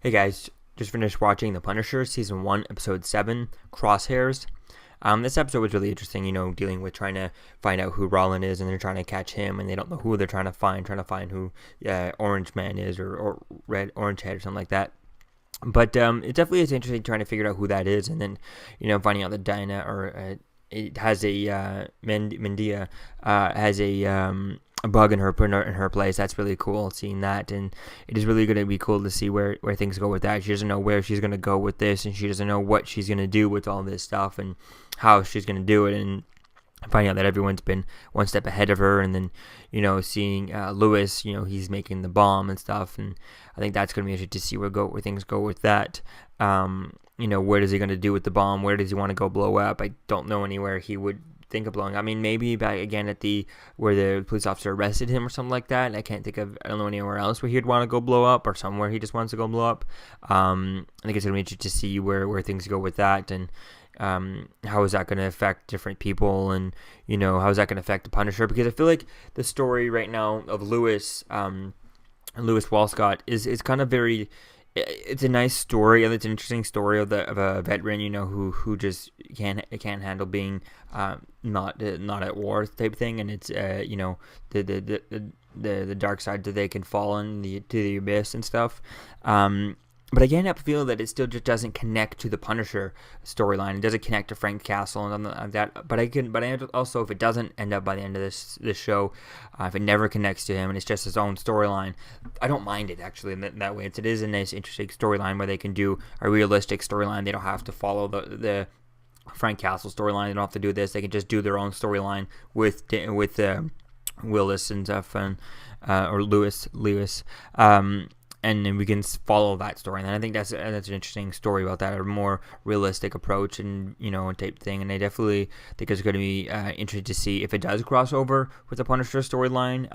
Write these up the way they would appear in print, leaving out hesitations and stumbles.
Hey guys, just finished watching The Punisher, Season 1, Episode 7, Crosshairs. This episode was really interesting, dealing with trying to find out who Rollin is, and they're trying to catch him, and they don't know who they're trying to find who Orange Man is, or Orange Head, or something like that. But it definitely is interesting trying to figure out who that is, and then, finding out that Dinah, it has a, Mendia, has a bug in her place. That's really cool, seeing that, and it is really going to be cool to see where things go with that. She doesn't know where she's going to go with this, and she doesn't know what she's going to do with all this stuff and how she's going to do it, and finding out that everyone's been one step ahead of her, and then seeing Lewis, he's making the bomb and stuff, and I think that's going to be interesting to see where things go with that. What is he going to do with the bomb? Where does he want to go blow up? I don't know anywhere he would think of blowing. I mean, maybe back again at where the police officer arrested him or something like that. I don't know anywhere else where he'd want to go blow up, or somewhere he just wants to go blow up. I think it's going to be interesting to see where things go with that, and how is that going to affect different people, and how is that going to affect the Punisher? Because I feel like the story right now of Lewis Walscott is kind of very. It's a nice story, and it's an interesting story of a veteran, who just can't handle being not at war type thing, and it's the dark side that they can fall in to the abyss and stuff. But I can't help feeling that it still just doesn't connect to the Punisher storyline. It doesn't connect to Frank Castle and like that. But I also, if it doesn't end up by the end of this show, if it never connects to him and it's just his own storyline, I don't mind it actually in that way. It is a nice, interesting storyline where they can do a realistic storyline. They don't have to follow the Frank Castle storyline. They don't have to do this. They can just do their own storyline with Willis and stuff, and or Lewis. And then we can follow that story, and I think that's an interesting story about that, a more realistic approach, and type thing. And I definitely think it's going to be interesting to see if it does cross over with the Punisher storyline.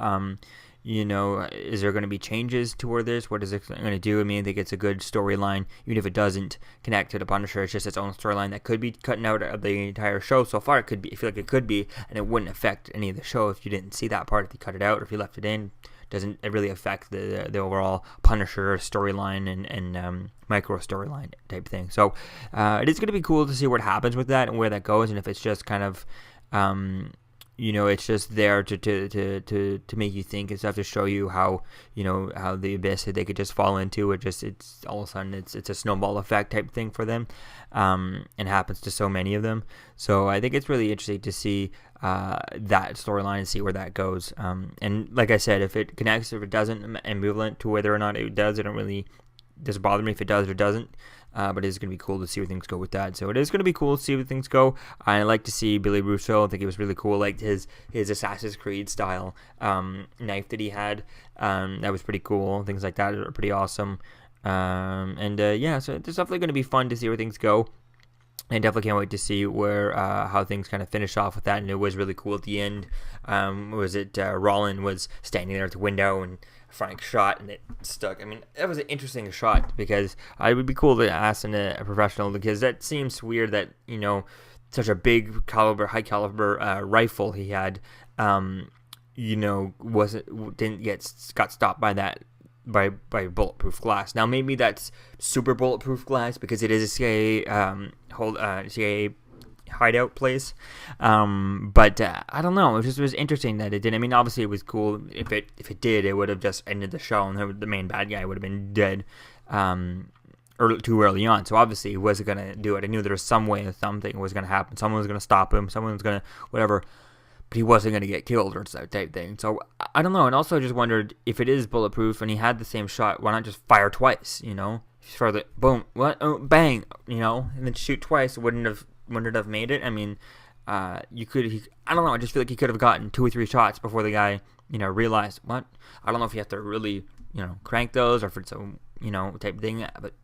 Is there going to be changes toward this? What is it going to do? I mean, I think it's a good storyline, even if it doesn't connect to the Punisher. It's just its own storyline that could be cutting out of the entire show. So far, it could be. I feel like it could be, and it wouldn't affect any of the show if you didn't see that part. If you cut it out, or if you left it in. Doesn't it really affect the overall Punisher storyline and micro storyline type thing. So it is going to be cool to see what happens with that and where that goes, and if it's just kind of it's just there to make you think and stuff, to show you how how the abyss that they could just fall into. It's all of a sudden it's a snowball effect type thing for them, and happens to so many of them. So I think it's really interesting to see that storyline and see where that goes. And like I said, if it connects, if it doesn't, I'm ambivalent to whether or not it does. It doesn't bother me if it does or doesn't. But it is going to be cool to see where things go with that. So it is going to be cool to see where things go. I like to see Billy Russo. I think it was really cool, like his Assassin's Creed style knife that he had. That was pretty cool. Things like that are pretty awesome. So it's definitely going to be fun to see where things go. I definitely can't wait to see how things kind of finish off with that. And it was really cool at the end. Rollin was standing there at the window, and Frank shot, and it stuck. I mean, that was an interesting shot, because it would be cool to ask a professional, because that seems weird that such a big caliber, high caliber rifle he had, got stopped by that. By bulletproof glass. Now maybe that's super bulletproof glass, because it is a CIA hideout place. But I don't know. It was interesting that it did. I mean, obviously it was cool. If it did, it would have just ended the show, and the main bad guy would have been dead too early on. So obviously he wasn't gonna do it. I knew there was some way, something was gonna happen. Someone was gonna stop him. Someone was gonna whatever. But he wasn't going to get killed or that type thing. So, I don't know. And also I just wondered, if it is bulletproof and he had the same shot, why not just fire twice, Further, boom, what, oh, bang, and then shoot twice. Wouldn't it have made it? I mean, I don't know. I just feel like he could have gotten 2 or 3 shots before the guy, realized, what? I don't know if you have to really, crank those, or if it's a, type thing. But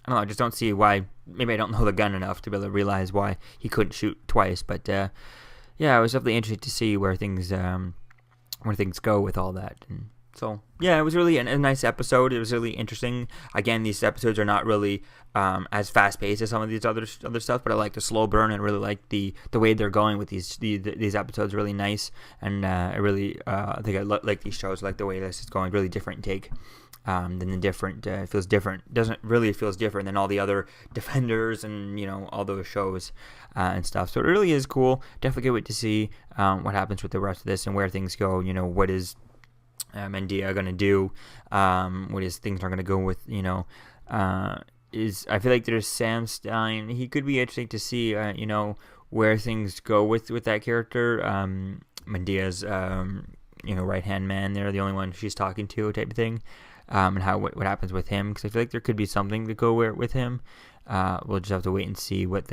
I don't know. I just don't see why. Maybe I don't know the gun enough to be able to realize why he couldn't shoot twice. But, yeah, it was definitely interesting to see where things go with all that. And so, yeah, it was really a nice episode. It was really interesting. Again, these episodes are not really as fast paced as some of these other stuff, but I like the slow burn, and really like the way they're going with these episodes. Really nice, and I think I like these shows. I like the way this is going. Really different take. than the different. It feels different. Doesn't really feels different than all the other Defenders and all those shows and stuff. So it really is cool. Definitely can't wait to see what happens with the rest of this and where things go. What is Mendia gonna do? What is things are gonna go with? I feel like there's Sam Stein. He could be interesting to see. Where things go with that character. Mendia's right hand man. They're the only one she's talking to, type of thing. And what happens with him, because I feel like there could be something to go with him. We'll just have to wait and see what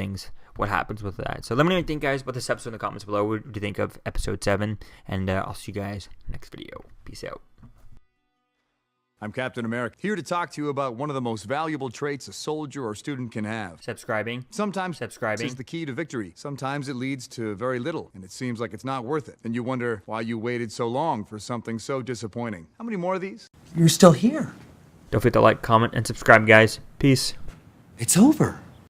happens with that. So let me know what you think, guys, about this episode in the comments below. What do you think of episode 7? And I'll see you guys next video. Peace out. I'm Captain America, here to talk to you about one of the most valuable traits a soldier or student can have. Subscribing. Sometimes subscribing is the key to victory. Sometimes it leads to very little, and it seems like it's not worth it. And you wonder why you waited so long for something so disappointing. How many more of these? You're still here. Don't forget to like, comment, and subscribe, guys. Peace. It's over.